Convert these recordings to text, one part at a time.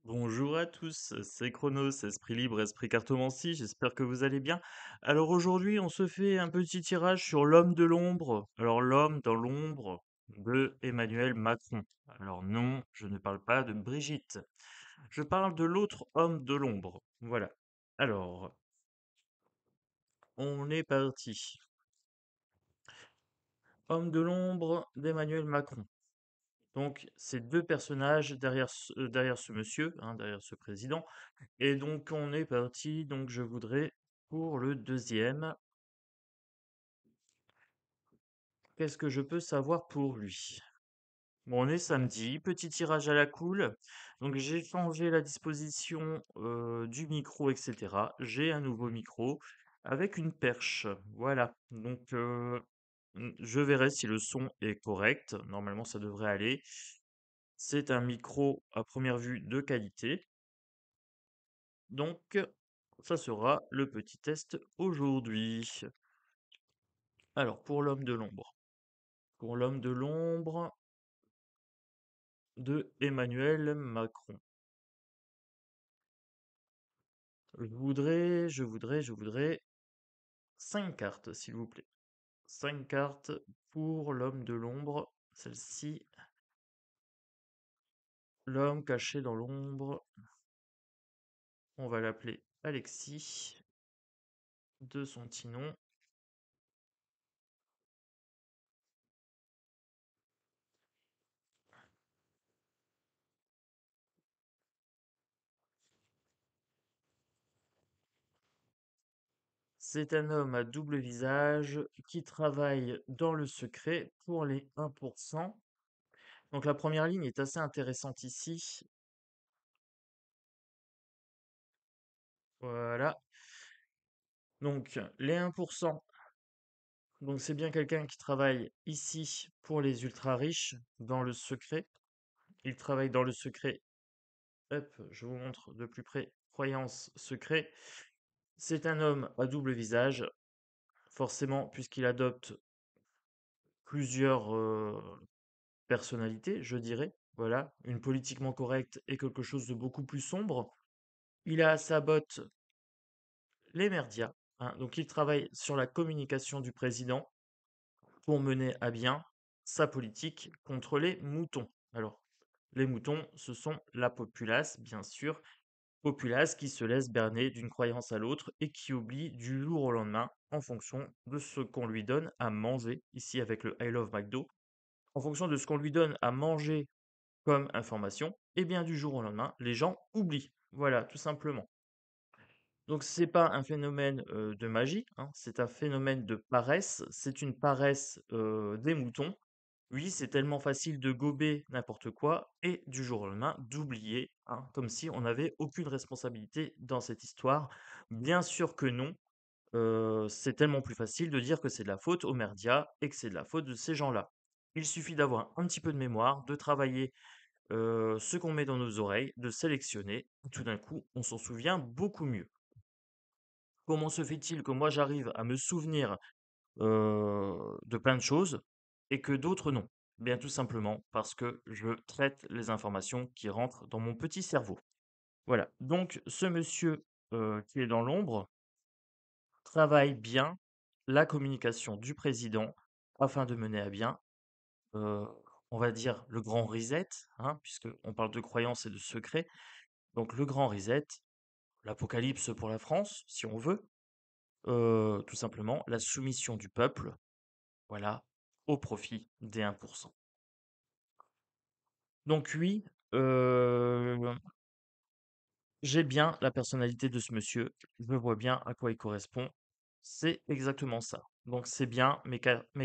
Bonjour à tous, c'est Chronos, esprit libre, esprit cartomancie, j'espère que vous allez bien. Alors aujourd'hui, on se fait un petit tirage sur l'homme de l'ombre. Alors l'homme dans l'ombre de Emmanuel Macron. Alors non, je ne parle pas de Brigitte. Je parle de l'autre homme de l'ombre. Voilà. Alors, on est parti. Homme de l'ombre d'Emmanuel Macron. Donc, c'est deux personnages derrière ce monsieur, hein, derrière ce président. Et donc, on est parti. Donc, je voudrais, pour le deuxième, qu'est-ce que je peux savoir pour lui? Bon, on est samedi, petit tirage à la cool. Donc, j'ai changé la disposition du micro, etc. J'ai un nouveau micro avec une perche. Voilà. Donc, je verrai si le son est correct. Normalement, ça devrait aller. C'est un micro à première vue de qualité. Donc, ça sera le petit test aujourd'hui. Alors, pour l'homme de l'ombre. Pour l'homme de l'ombre de Emmanuel Macron. Je voudrais 5 cartes, s'il vous plaît. 5 cartes pour l'homme de l'ombre. Celle-ci, l'homme caché dans l'ombre. On va l'appeler Alexis, de son petit nom. C'est un homme à double visage qui travaille dans le secret pour les 1%. Donc la première ligne est assez intéressante ici. Voilà. Donc les 1%. Donc c'est bien quelqu'un qui travaille ici pour les ultra riches dans le secret. Il travaille dans le secret. Hop, je vous montre de plus près. Croyance secret. C'est un homme à double visage, forcément, puisqu'il adopte plusieurs personnalités, je dirais. Voilà, une politiquement correcte et quelque chose de beaucoup plus sombre. Il a à sa botte les merdias, hein. Donc il travaille sur la communication du président pour mener à bien sa politique contre les moutons. Alors, les moutons, ce sont la populace, bien sûr, populace qui se laisse berner d'une croyance à l'autre et qui oublie du jour au lendemain en fonction de ce qu'on lui donne à manger, ici avec le I Love McDo, en fonction de ce qu'on lui donne à manger comme information, et bien du jour au lendemain, les gens oublient. Voilà, tout simplement. Donc c'est pas un phénomène de magie, hein, c'est un phénomène de paresse. C'est une paresse des moutons. Oui, c'est tellement facile de gober n'importe quoi et du jour au lendemain d'oublier, hein, comme si on n'avait aucune responsabilité dans cette histoire. Bien sûr que non. C'est tellement plus facile de dire que c'est de la faute aux merdias et que c'est de la faute de ces gens-là. Il suffit d'avoir un petit peu de mémoire, de travailler ce qu'on met dans nos oreilles, de sélectionner. Tout d'un coup, on s'en souvient beaucoup mieux. Comment se fait-il que moi j'arrive à me souvenir de plein de choses et que d'autres non? Bien tout simplement parce que je traite les informations qui rentrent dans mon petit cerveau. Voilà. Donc ce monsieur qui est dans l'ombre travaille bien la communication du président afin de mener à bien, euh, on va dire, le grand reset, hein, puisqu'on parle de croyances et de secrets. Donc le grand reset, l'apocalypse pour la France, si on veut, tout simplement la soumission du peuple, voilà, au profit des 1%. Donc oui, j'ai bien la personnalité de ce monsieur, je vois bien à quoi il correspond. C'est exactement ça. Donc c'est bien, mes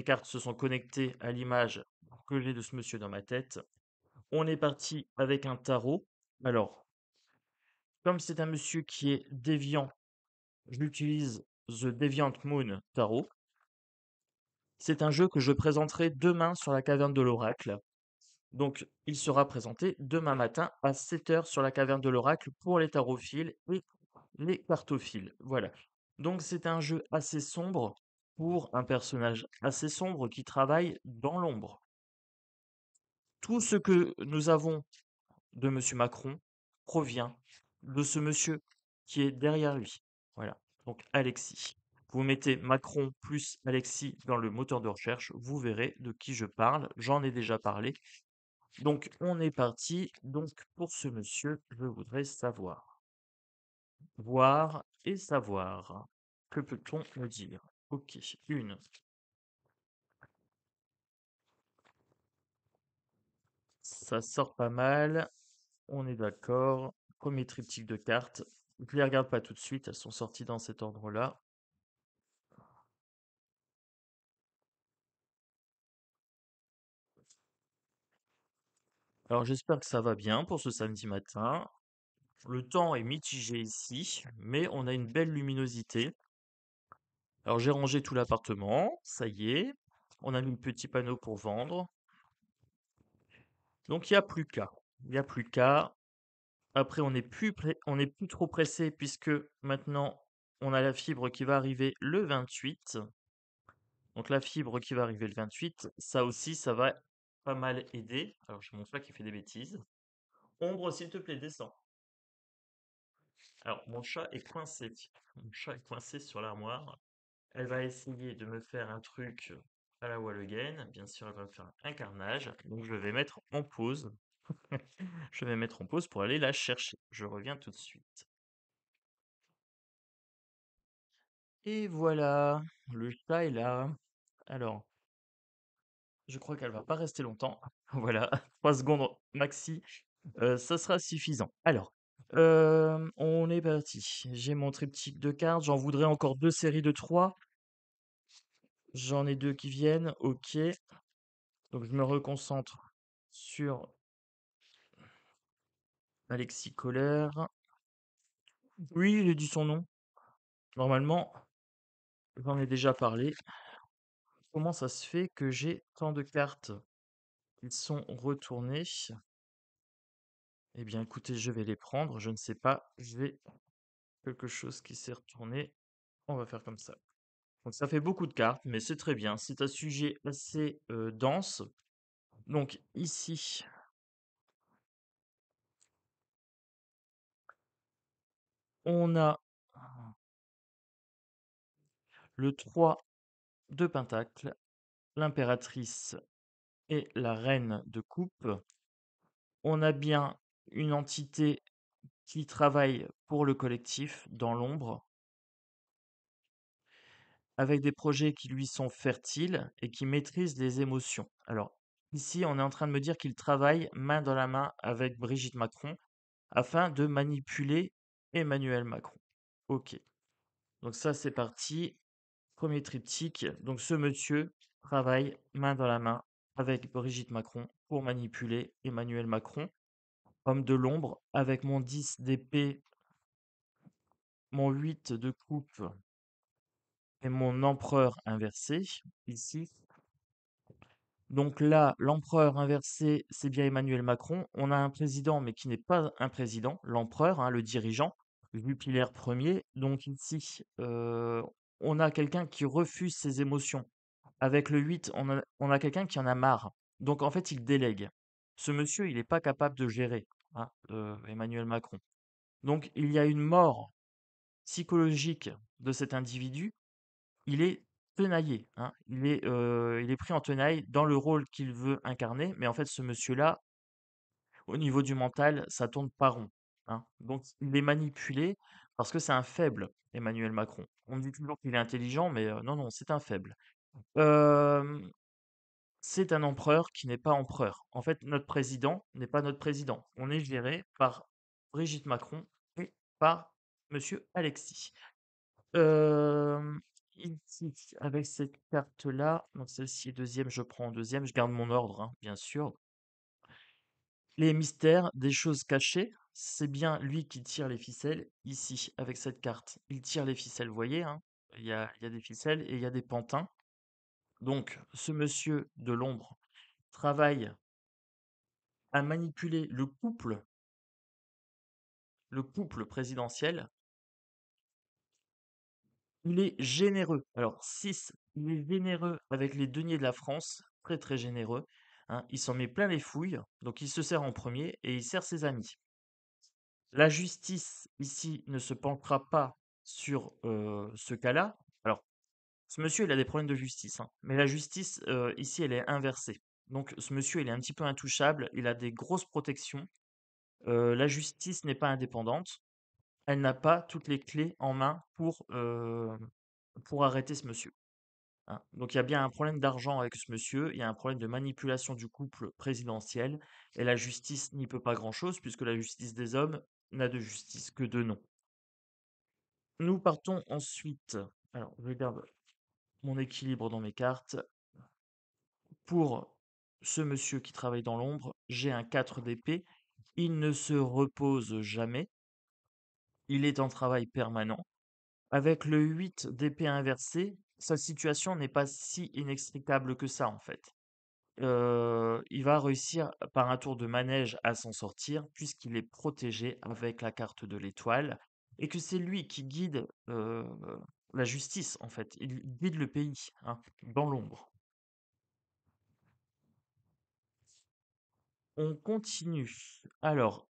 cartes se sont connectées à l'image que j'ai de ce monsieur dans ma tête. On est parti avec un tarot. Alors, comme c'est un monsieur qui est déviant, j'utilise The Deviant Moon Tarot. C'est un jeu que je présenterai demain sur la caverne de l'oracle. Donc, il sera présenté demain matin à 7 heures sur la caverne de l'oracle pour les tarophiles et les cartophiles. Voilà. Donc, c'est un jeu assez sombre pour un personnage assez sombre qui travaille dans l'ombre. Tout ce que nous avons de Monsieur Macron provient de ce monsieur qui est derrière lui. Voilà, donc Alexis. Vous mettez Macron plus Alexis dans le moteur de recherche, vous verrez de qui je parle. J'en ai déjà parlé. Donc, on est parti. Donc, pour ce monsieur, je voudrais savoir. Voir et savoir. Que peut-on me dire? Ok, une. Ça sort pas mal. On est d'accord. Premier triptyque de cartes. Je les regarde pas tout de suite. Elles sont sorties dans cet ordre-là. Alors, j'espère que ça va bien pour ce samedi matin. Le temps est mitigé ici, mais on a une belle luminosité. Alors, j'ai rangé tout l'appartement. Ça y est. On a mis le petit panneau pour vendre. Donc, il n'y a plus qu'à. Il n'y a plus qu'à. Après, on n'est plus trop pressé puisque maintenant, on a la fibre qui va arriver le 28. Donc, la fibre qui va arriver le 28, ça aussi, ça va pas mal aider. Alors, j'ai mon chat qui fait des bêtises. Ombre, s'il te plaît, descends. Alors, mon chat est coincé. Mon chat est coincé sur l'armoire. Elle va essayer de me faire un truc à la wall again. Bien sûr, elle va me faire un carnage. Donc, je vais mettre en pause. Je vais mettre en pause pour aller la chercher. Je reviens tout de suite. Et voilà, le chat est là. Alors, je crois qu'elle va pas rester longtemps. Voilà, 3 secondes maxi, ça sera suffisant. Alors, on est parti. J'ai mon triptyque de cartes, j'en voudrais encore 2 séries de 3. J'en ai 2 qui viennent, OK. Donc je me reconcentre sur Alexis Colère. Oui, j'ai dit son nom. Normalement, j'en ai déjà parlé. Comment ça se fait que j'ai tant de cartes qui sont retournées? Eh bien, écoutez, je vais les prendre. Je ne sais pas. J'ai quelque chose qui s'est retourné. On va faire comme ça. Donc, ça fait beaucoup de cartes, mais c'est très bien. C'est un sujet assez dense. Donc, ici, on a le 3 de Pentacle, l'impératrice et la reine de coupe. On a bien une entité qui travaille pour le collectif dans l'ombre, avec des projets qui lui sont fertiles et qui maîtrisent les émotions. Alors, ici, on est en train de me dire qu'il travaille main dans la main avec Brigitte Macron afin de manipuler Emmanuel Macron. Ok, donc ça c'est parti. Premier triptyque. Donc ce monsieur travaille main dans la main avec Brigitte Macron pour manipuler Emmanuel Macron. Homme de l'ombre avec mon 10 d'épée, mon 8 de coupe et mon empereur inversé ici. Donc là, l'empereur inversé, c'est bien Emmanuel Macron. On a un président, mais qui n'est pas un président, l'empereur, hein, le dirigeant, Jupiler Ier. Donc ici, on a quelqu'un qui refuse ses émotions. Avec le 8, on a quelqu'un qui en a marre. Donc en fait, il délègue. Ce monsieur, il n'est pas capable de gérer, hein, Emmanuel Macron. Donc il y a une mort psychologique de cet individu. Il est tenaillé, hein. Il est pris en tenaille dans le rôle qu'il veut incarner, mais en fait, ce monsieur-là, au niveau du mental, ça tourne pas rond, hein. Donc, il est manipulé parce que c'est un faible, Emmanuel Macron. On dit toujours qu'il est intelligent, mais non, non, c'est un faible. Euh, c'est un empereur qui n'est pas empereur. En fait, notre président n'est pas notre président. On est géré par Brigitte Macron et par Monsieur Alexis. Hem, ici, avec cette carte-là, donc celle-ci est deuxième, je prends en deuxième, je garde mon ordre, hein, bien sûr. Les mystères, des choses cachées, c'est bien lui qui tire les ficelles ici, avec cette carte. Il tire les ficelles, vous voyez, hein? Il y a des ficelles et il y a des pantins. Donc, ce monsieur de l'ombre travaille à manipuler le couple présidentiel. Il est généreux. Alors 6, il est généreux avec les deniers de la France, très très généreux, hein. Il s'en met plein les fouilles, donc il se sert en premier et il sert ses amis. La justice, ici, ne se penchera pas sur, ce cas-là. Alors, ce monsieur, il a des problèmes de justice, hein, mais la justice, ici, elle est inversée. Donc ce monsieur, il est un petit peu intouchable, il a des grosses protections. La justice n'est pas indépendante, elle n'a pas toutes les clés en main pour arrêter ce monsieur, hein. Donc il y a bien un problème d'argent avec ce monsieur, il y a un problème de manipulation du couple présidentiel et la justice n'y peut pas grand-chose puisque la justice des hommes n'a de justice que de nom. Nous partons ensuite, alors je garde mon équilibre dans mes cartes. Pour ce monsieur qui travaille dans l'ombre, j'ai un 4 d'épée. Il ne se repose jamais. Il est en travail permanent. Avec le 8 d'épée inversé, sa situation n'est pas si inextricable que ça, en fait. Il va réussir par un tour de manège à s'en sortir, puisqu'il est protégé avec la carte de l'étoile, et que c'est lui qui guide la justice, en fait. Il guide le pays, hein, dans l'ombre. On continue. Alors,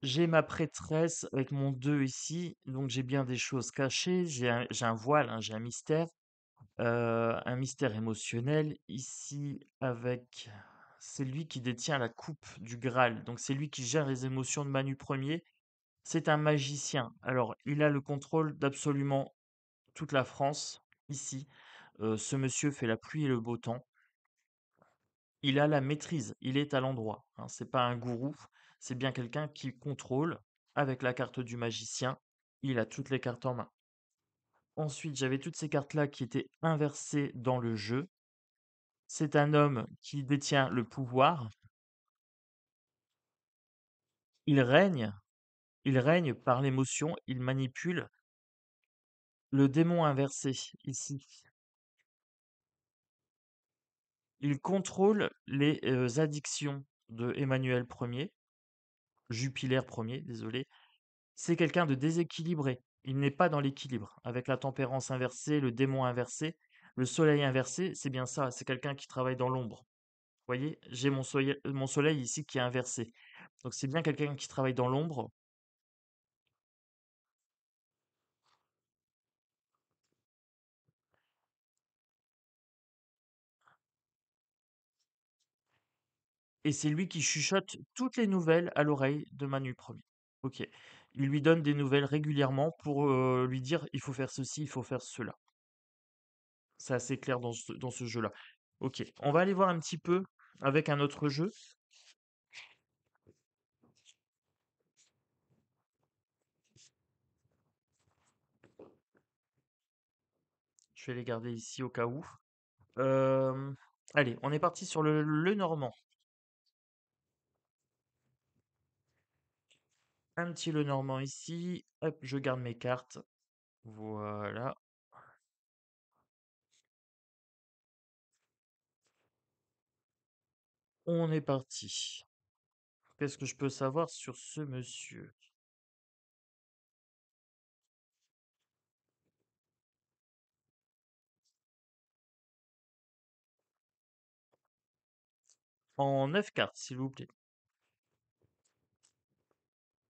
j'ai ma prêtresse avec mon 2 ici, donc j'ai bien des choses cachées. J'ai un voile, hein, j'ai un mystère émotionnel ici avec c'est lui qui détient la coupe du Graal, donc c'est lui qui gère les émotions de Manu Ier. C'est un magicien. Alors, il a le contrôle d'absolument toute la France ici. Ce monsieur fait la pluie et le beau temps. Il a la maîtrise, il est à l'endroit, hein. C'est pas un gourou, c'est bien quelqu'un qui contrôle avec la carte du magicien. Il a toutes les cartes en main. Ensuite, j'avais toutes ces cartes-là qui étaient inversées dans le jeu. C'est un homme qui détient le pouvoir. Il règne, il règne par l'émotion, il manipule. Le démon inversé, ici, il contrôle les addictions de Emmanuel Ier, Jupiler Ier, désolé. C'est quelqu'un de déséquilibré. Il n'est pas dans l'équilibre. Avec la tempérance inversée, le démon inversé, le soleil inversé, c'est bien ça. C'est quelqu'un qui travaille dans l'ombre. Vous voyez, j'ai mon soleil ici qui est inversé. Donc c'est bien quelqu'un qui travaille dans l'ombre. Et c'est lui qui chuchote toutes les nouvelles à l'oreille de Manu Ier. Ok. Il lui donne des nouvelles régulièrement pour lui dire il faut faire ceci, il faut faire cela. C'est assez clair dans ce jeu-là. Ok. On va aller voir un petit peu avec un autre jeu. Je vais les garder ici au cas où. Euh, Allez, on est parti sur le Normand. Un petit le Normand ici. Hop, je garde mes cartes. Voilà. On est parti. Qu'est-ce que je peux savoir sur ce monsieur? En 9 cartes, s'il vous plaît.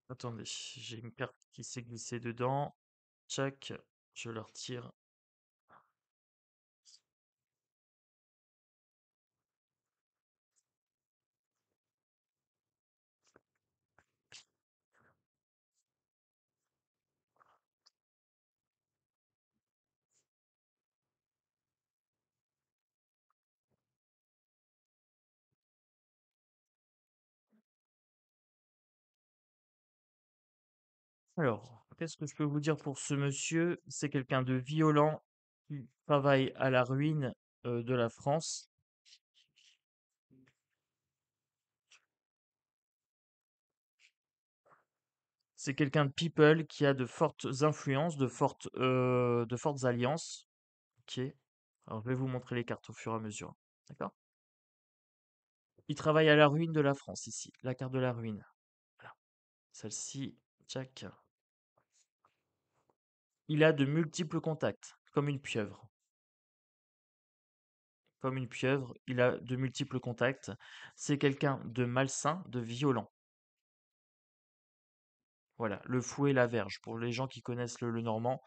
Attendez, j'ai une carte qui s'est glissée dedans. Tchac, je la retire. Alors, qu'est-ce que je peux vous dire pour ce monsieur? C'est quelqu'un de violent qui travaille à la ruine de la France. C'est quelqu'un de people qui a de fortes influences, de fortes alliances. Ok. Alors, je vais vous montrer les cartes au fur et à mesure. D'accord? Il travaille à la ruine de la France ici. La carte de la ruine. Voilà. Celle-ci, tchac. Il a de multiples contacts, comme une pieuvre. comme une pieuvre, il a de multiples contacts. C'est quelqu'un de malsain, de violent. Voilà, le fou et la verge, pour les gens qui connaissent le Lenormand.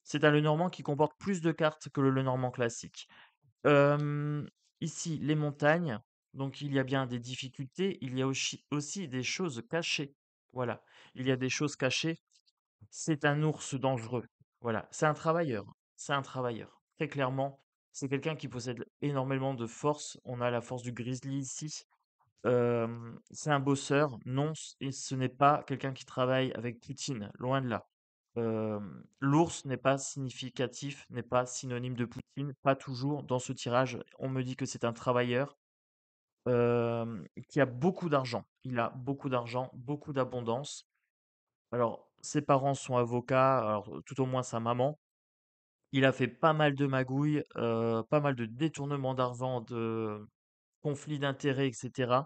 C'est un Lenormand qui comporte plus de cartes que le Lenormand classique. Hem, Ici, les montagnes, donc il y a bien des difficultés, il y a aussi des choses cachées. Voilà, il y a des choses cachées. C'est un ours dangereux. Voilà, c'est un travailleur. C'est un travailleur. Très clairement, c'est quelqu'un qui possède énormément de force. On a la force du grizzly ici. C'est un bosseur. Non, et ce n'est pas quelqu'un qui travaille avec Poutine, loin de là. L'ours n'est pas significatif, n'est pas synonyme de Poutine, pas toujours. Dans ce tirage, on me dit que c'est un travailleur qui a beaucoup d'argent. Il a beaucoup d'argent, beaucoup d'abondance. Alors, ses parents sont avocats, alors tout au moins sa maman. Il a fait pas mal de magouilles, pas mal de détournements d'argent, de conflits d'intérêts, etc.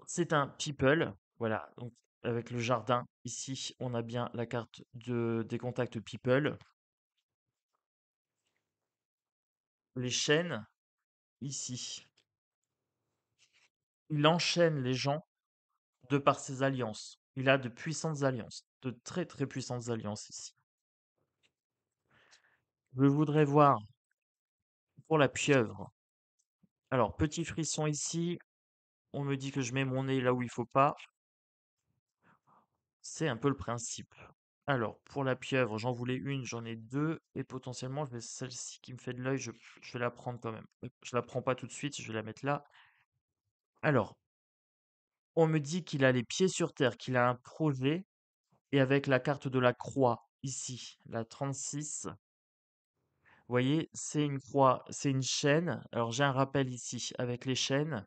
C'est un people, voilà. Donc, avec le jardin, ici, on a bien la carte des contacts people. Les chaînes, ici. Il enchaîne les gens de par ses alliances. Il a de puissantes alliances, de très très puissantes alliances ici. Je voudrais voir pour la pieuvre. Alors, petit frisson ici, on me dit que je mets mon nez là où il faut pas. C'est un peu le principe. Alors, pour la pieuvre, j'en voulais une, j'en ai deux, et potentiellement, je vais celle-ci qui me fait de l'œil, je vais la prendre quand même. Je la prends pas tout de suite, je vais la mettre là. Alors, on me dit qu'il a les pieds sur terre, qu'il a un projet, et avec la carte de la croix, ici, la 36, vous voyez, c'est une croix, c'est une chaîne. Alors, j'ai un rappel ici avec les chaînes.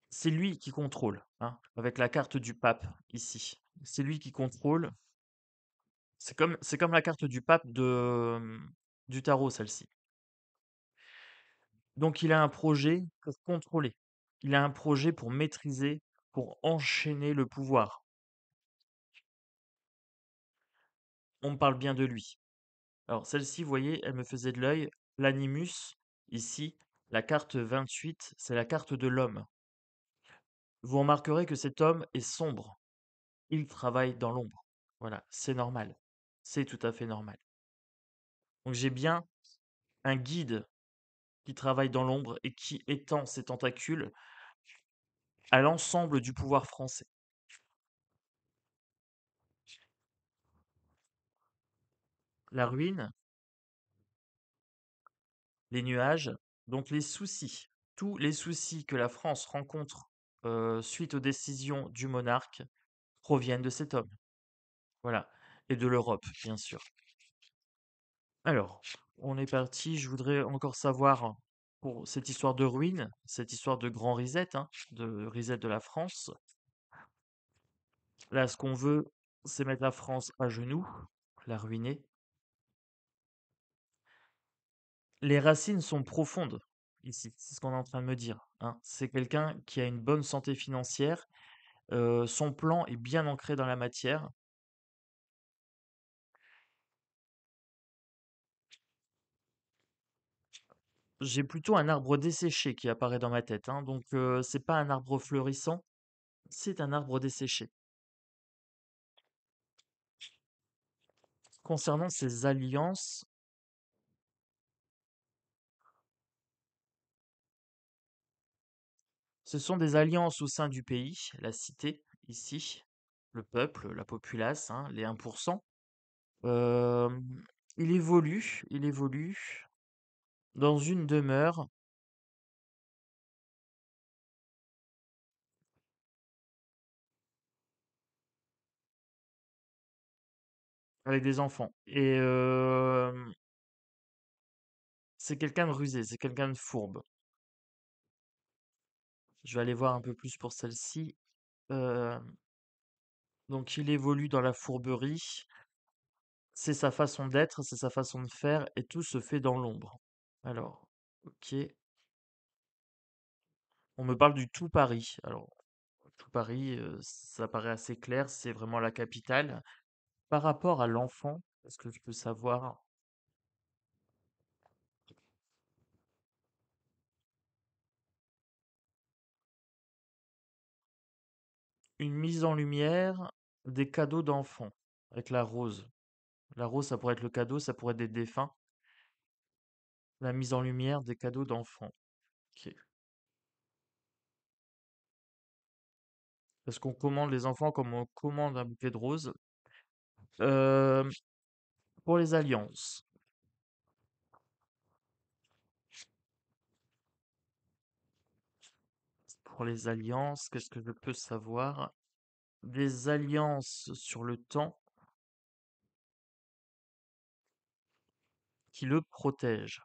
C'est lui qui contrôle, hein, avec la carte du pape ici. C'est lui qui contrôle. C'est comme la carte du pape du tarot, celle-ci. Donc il a un projet pour contrôler. Il a un projet pour maîtriser, pour enchaîner le pouvoir. On me parle bien de lui. Alors celle-ci, vous voyez, elle me faisait de l'œil. L'animus, ici, la carte 28, c'est la carte de l'homme. Vous remarquerez que cet homme est sombre. Il travaille dans l'ombre. Voilà, c'est normal. C'est tout à fait normal. Donc j'ai bien un guide qui travaille dans l'ombre et qui étend ses tentacules à l'ensemble du pouvoir français. La ruine, les nuages, donc les soucis, tous les soucis que la France rencontre suite aux décisions du monarque proviennent de cet homme. Voilà. Et de l'Europe, bien sûr. Alors, on est parti. Je voudrais encore savoir pour cette histoire de ruine, cette histoire de grand reset, hein, de reset de la France. Là, ce qu'on veut, c'est mettre la France à genoux, la ruiner. Les racines sont profondes ici, c'est ce qu'on est en train de me dire, hein. C'est quelqu'un qui a une bonne santé financière, son plan est bien ancré dans la matière. J'ai plutôt un arbre desséché qui apparaît dans ma tête, hein, donc c'est pas un arbre fleurissant, c'est un arbre desséché. Concernant ses alliances, ce sont des alliances au sein du pays, la cité, ici, le peuple, la populace, hein, les 1%. Il évolue dans une demeure avec des enfants. Et c'est quelqu'un de rusé, c'est quelqu'un de fourbe. Je vais aller voir un peu plus pour celle-ci. Euh, donc il évolue dans la fourberie. C'est sa façon d'être, c'est sa façon de faire, et tout se fait dans l'ombre. Alors, ok. On me parle du tout Paris. Alors, tout Paris, ça paraît assez clair, c'est vraiment la capitale. Par rapport à l'enfant, est-ce que je peux savoir une mise en lumière des cadeaux d'enfants avec la rose. La rose, ça pourrait être le cadeau, ça pourrait être des défunts. La mise en lumière des cadeaux d'enfants. Ok. Parce qu'on commande les enfants comme on commande un bouquet de roses. Euh, pour les alliances. Pour les alliances, qu'est-ce que je peux savoir? Des alliances sur le temps qui le protègent.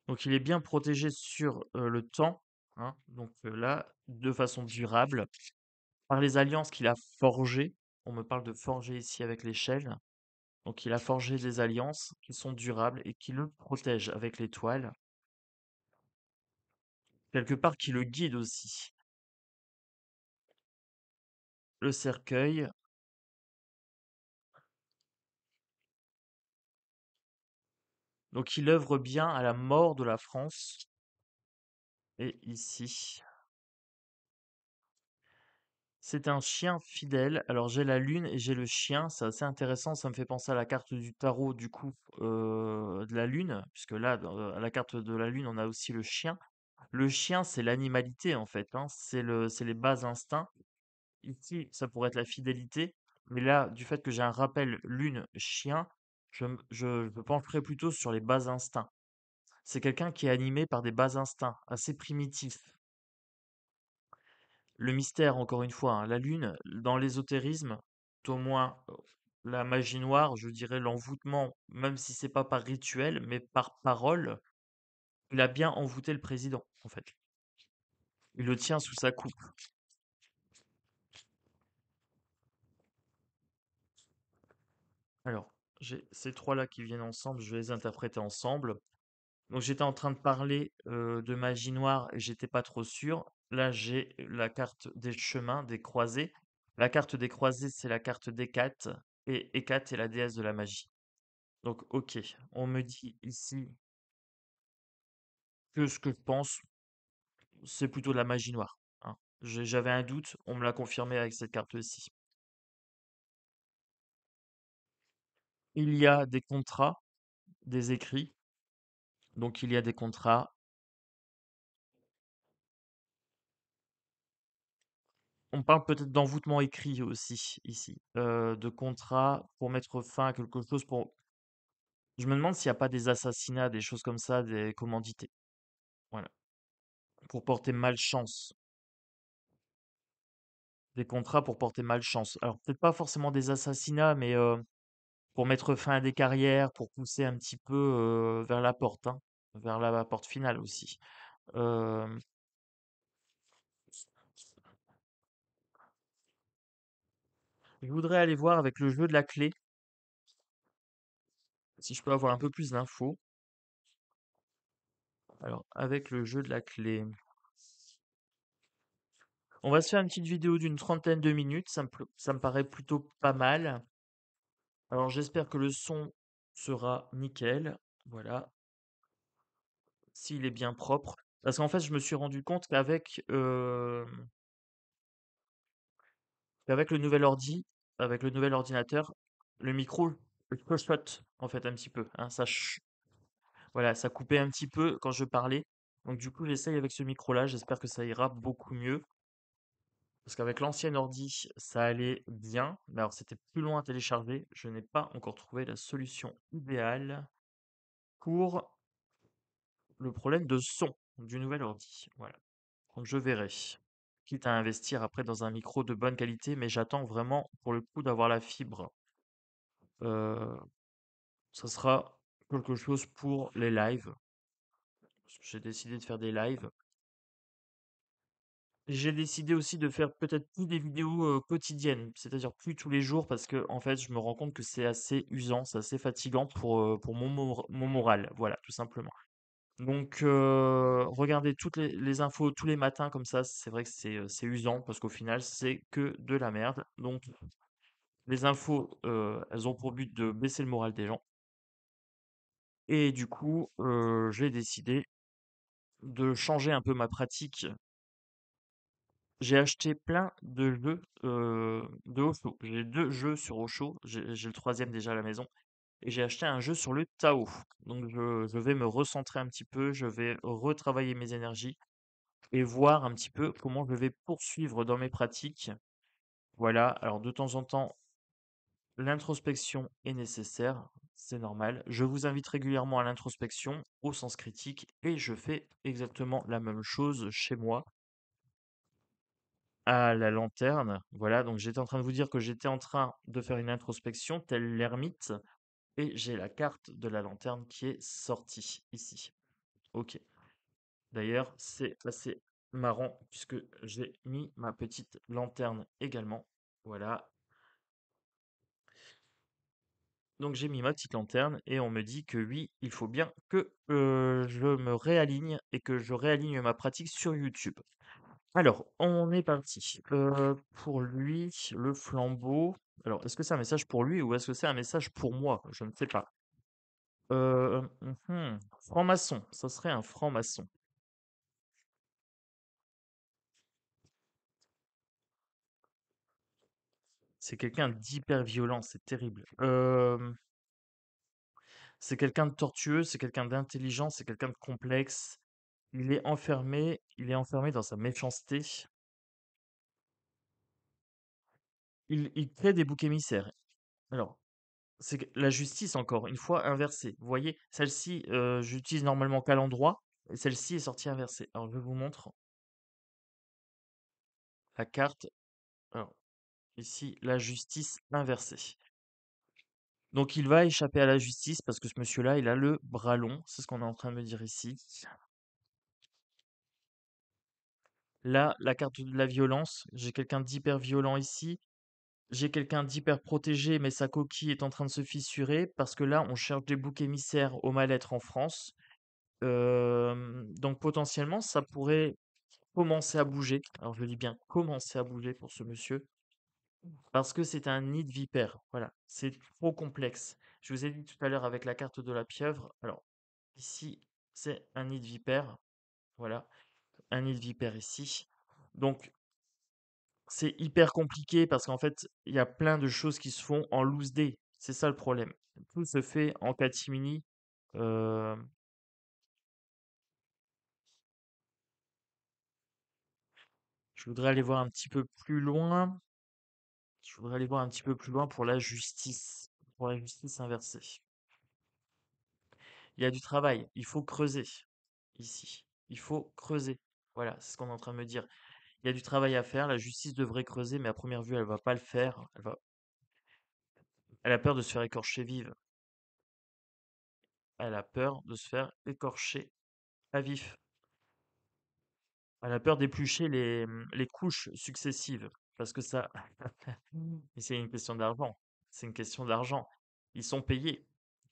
Donc il est bien protégé sur le temps, hein, donc là, de façon durable, par les alliances qu'il a forgées. On me parle de forger ici avec l'échelle. Donc il a forgé des alliances qui sont durables et qui le protègent avec l'étoile. Quelque part qui le guide aussi. Le cercueil. Donc il œuvre bien à la mort de la France. Et ici, c'est un chien fidèle. Alors j'ai la lune et j'ai le chien, c'est assez intéressant, ça me fait penser à la carte du tarot du coup de la lune, puisque là, à la carte de la lune, on a aussi le chien. Le chien, c'est l'animalité en fait, hein, c'est les bas instincts. Ici, ça pourrait être la fidélité, mais là, du fait que j'ai un rappel lune-chien, je pencherais plutôt sur les bas instincts. C'est quelqu'un qui est animé par des bas instincts, assez primitifs. Le mystère, encore une fois, hein, la lune, dans l'ésotérisme, tout au moins la magie noire, je dirais l'envoûtement, même si c'est pas par rituel, mais par parole, il a bien envoûté le président, en fait. Il le tient sous sa coupe. Alors, j'ai ces trois-là qui viennent ensemble, je vais les interpréter ensemble. Donc j'étais en train de parler de magie noire et j'étais pas trop sûr. Là, j'ai la carte des chemins, des croisés. La carte des croisés, c'est la carte d'Hécate. Et Hécate est la déesse de la magie. Donc, ok, on me dit ici que ce que je pense, c'est plutôt de la magie noire, hein. J'avais un doute, on me l'a confirmé avec cette carte-ci. Il y a des contrats, des écrits. Donc, il y a des contrats. On parle peut-être d'envoûtement écrit aussi, ici. De contrats pour mettre fin à quelque chose. Je me demande s'il n'y a pas des assassinats, des choses comme ça, des commandités. Voilà. Pour porter malchance. Des contrats pour porter malchance. Alors, peut-être pas forcément des assassinats, mais pour mettre fin à des carrières, pour pousser un petit peu vers la porte, hein, vers la porte finale aussi. Euh, je voudrais aller voir avec le jeu de la clé, si je peux avoir un peu plus d'infos. Alors, avec le jeu de la clé, on va se faire une petite vidéo d'une trentaine de minutes, ça me paraît plutôt pas mal. Alors, j'espère que le son sera nickel, voilà, s'il est bien propre. Parce qu'en fait, je me suis rendu compte qu'avec le nouvel ordi, avec le nouvel ordinateur, le micro shot en fait un petit peu, hein, voilà, ça coupait un petit peu quand je parlais. Donc du coup, j'essaye avec ce micro-là, j'espère que ça ira beaucoup mieux. Parce qu'avec l'ancien ordi, ça allait bien, mais alors c'était plus loin à télécharger. Je n'ai pas encore trouvé la solution idéale pour le problème de son du nouvel ordi. Voilà. Donc je verrai. Quitte à investir après dans un micro de bonne qualité, mais j'attends vraiment pour le coup d'avoir la fibre. Euh, Ça sera quelque chose pour les lives. Parce que j'ai décidé de faire des lives. J'ai décidé aussi de faire peut-être plus des vidéos quotidiennes, c'est-à-dire plus tous les jours, parce que en fait, je me rends compte que c'est assez usant, c'est assez fatigant pour mon moral, voilà, tout simplement. Donc, regarder toutes les infos tous les matins comme ça, c'est vrai que c'est usant, parce qu'au final, c'est que de la merde. Donc, les infos, elles ont pour but de baisser le moral des gens. Et du coup, j'ai décidé de changer un peu ma pratique j'ai acheté plein de jeux de Osho. J'ai 2 jeux sur Osho, j'ai le troisième déjà à la maison et j'ai acheté un jeu sur le Tao. Donc je vais me recentrer un petit peu, je vais retravailler mes énergies et voir un petit peu comment je vais poursuivre dans mes pratiques. Voilà, alors de temps en temps, l'introspection est nécessaire, c'est normal. Je vous invite régulièrement à l'introspection au sens critique et je fais exactement la même chose chez moi à la lanterne. Voilà, donc j'étais en train de vous dire que j'étais en train de faire une introspection telle l'ermite et j'ai la carte de la lanterne qui est sortie ici. Ok. D'ailleurs, c'est assez marrant puisque j'ai mis ma petite lanterne également. Voilà. Donc j'ai mis ma petite lanterne et on me dit que oui, il faut bien que je me réaligne et que je réaligne ma pratique sur YouTube. Alors, on est parti. Pour lui, le flambeau. Alors, est-ce que c'est un message pour lui ou est-ce que c'est un message pour moi? Je ne sais pas. Franc-maçon. Ça serait un franc-maçon. C'est quelqu'un d'hyper violent, c'est terrible. C'est quelqu'un de tortueux, c'est quelqu'un d'intelligent, c'est quelqu'un de complexe. Il est enfermé dans sa méchanceté. Il crée des boucs émissaires. Alors, c'est que la justice, encore une fois, inversée. Vous voyez, celle-ci, j'utilise normalement qu'à l'endroit, et celle-ci est sortie inversée. Alors, je vous montre la carte. Alors, ici, la justice inversée. Donc, il va échapper à la justice parce que ce monsieur-là, il a le bras long. C'est ce qu'on est en train de me dire ici. Là, la carte de la violence. J'ai quelqu'un d'hyper violent ici. J'ai quelqu'un d'hyper protégé, mais sa coquille est en train de se fissurer parce que là, on cherche des boucs émissaires au mal-être en France. Donc potentiellement, ça pourrait commencer à bouger. Alors je dis bien commencer à bouger pour ce monsieur, parce que c'est un nid de vipère. Voilà, c'est trop complexe. Je vous ai dit tout à l'heure avec la carte de la pieuvre. Alors ici, c'est un nid de vipère. Voilà, un nid de vipère ici. Donc c'est hyper compliqué parce qu'en fait, il y a plein de choses qui se font en loose day. C'est ça le problème. Tout se fait en catimini. Euh, je voudrais aller voir un petit peu plus loin. Je voudrais aller voir un petit peu plus loin pour la justice inversée. Il y a du travail, il faut creuser ici. Il faut creuser. Voilà, c'est ce qu'on est en train de me dire. Il y a du travail à faire, la justice devrait creuser, mais à première vue, elle va pas le faire. Elle a peur de se faire écorcher vive. Elle a peur de se faire écorcher à vif. Elle a peur d'éplucher les couches successives. Parce que ça, et c'est une question d'argent. C'est une question d'argent. Ils sont payés.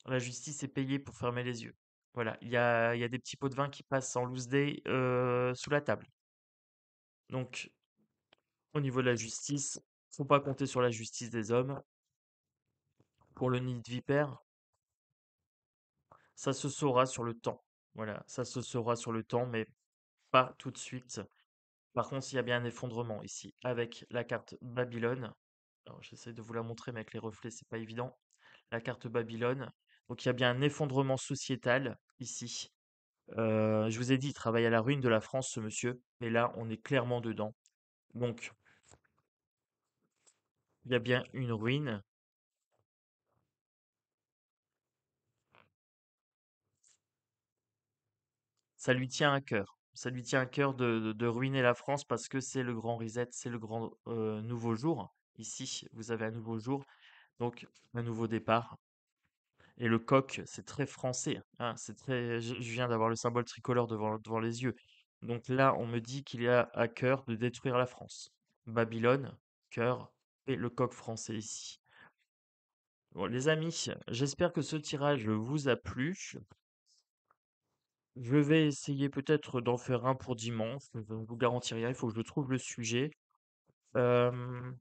La justice est payée pour fermer les yeux. Voilà, il y a des petits pots de vin qui passent en loose day sous la table. Donc, au niveau de la justice, faut pas compter sur la justice des hommes. Pour le nid de vipère, ça se saura sur le temps. Voilà, ça se saura sur le temps, mais pas tout de suite. Par contre, il y a bien un effondrement ici avec la carte Babylone. Alors, j'essaie de vous la montrer, mais avec les reflets, c'est pas évident. La carte Babylone. Donc, il y a bien un effondrement sociétal ici. Je vous ai dit, il travaille à la ruine de la France, ce monsieur. Et là, on est clairement dedans. Donc, il y a bien une ruine. Ça lui tient à cœur. Ça lui tient à cœur de ruiner la France parce que c'est le grand reset, c'est le grand nouveau jour. Ici, vous avez un nouveau jour, donc un nouveau départ. Et le coq, c'est très français, hein, c'est très. Je viens d'avoir le symbole tricolore devant les yeux. Donc là, on me dit qu'il a à cœur de détruire la France. Babylone, cœur, et le coq français ici. Bon, les amis, j'espère que ce tirage vous a plu. Je vais essayer peut-être d'en faire un pour dimanche. Je ne vous garantis rien, il faut que je trouve le sujet. Euh,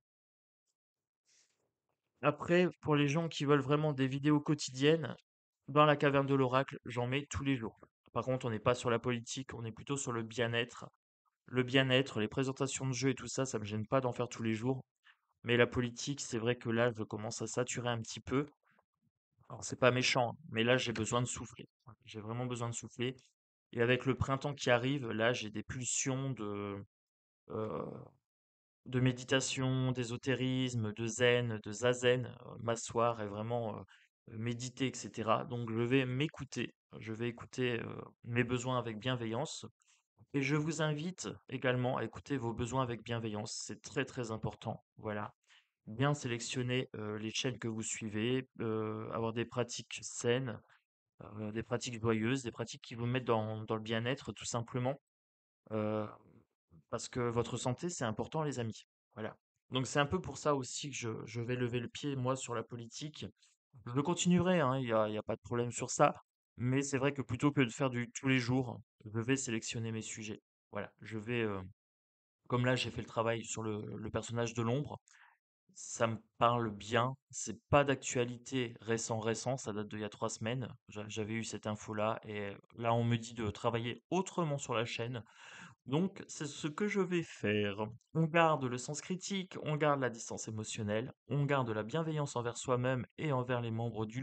Après, pour les gens qui veulent vraiment des vidéos quotidiennes, dans la caverne de l'oracle, j'en mets tous les jours. Par contre, on n'est pas sur la politique, on est plutôt sur le bien-être. Le bien-être, les présentations de jeux et tout ça, ça me gêne pas d'en faire tous les jours. Mais la politique, c'est vrai que là, je commence à saturer un petit peu. Alors, c'est pas méchant, hein, mais là, j'ai besoin de souffler. Voilà, j'ai vraiment besoin de souffler. Et avec le printemps qui arrive, là, j'ai des pulsions euh, de méditation, d'ésotérisme, de zen, de zazen, m'asseoir et vraiment méditer, etc. Donc, je vais m'écouter. Je vais écouter mes besoins avec bienveillance. Et je vous invite également à écouter vos besoins avec bienveillance. C'est très, très important. Voilà. Bien sélectionner les chaînes que vous suivez, avoir des pratiques saines, des pratiques joyeuses, des pratiques qui vous mettent dans le bien-être, tout simplement. euh, Parce que votre santé, c'est important, les amis. Voilà. Donc c'est un peu pour ça aussi que je vais lever le pied, moi, sur la politique. Je continuerai, hein, il y a pas de problème sur ça. Mais c'est vrai que plutôt que de faire du tous les jours, je vais sélectionner mes sujets. Voilà. Comme là, j'ai fait le travail sur le personnage de l'ombre. Ça me parle bien. C'est pas d'actualité récent, ça date d'il y a 3 semaines. J'avais eu cette info-là et là on me dit de travailler autrement sur la chaîne. Donc c'est ce que je vais faire. On garde le sens critique, on garde la distance émotionnelle, on garde la bienveillance envers soi-même et envers les membres du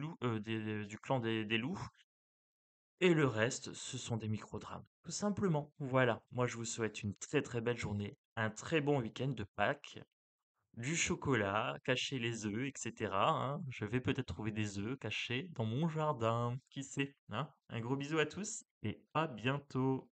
clan des loups. Et le reste, ce sont des micro-drames. Tout simplement. Voilà. Moi je vous souhaite une très très belle journée, un très bon week-end de Pâques, du chocolat, cacher les œufs, etc., hein. Je vais peut-être trouver des œufs cachés dans mon jardin. Qui sait, hein? Un gros bisou à tous et à bientôt.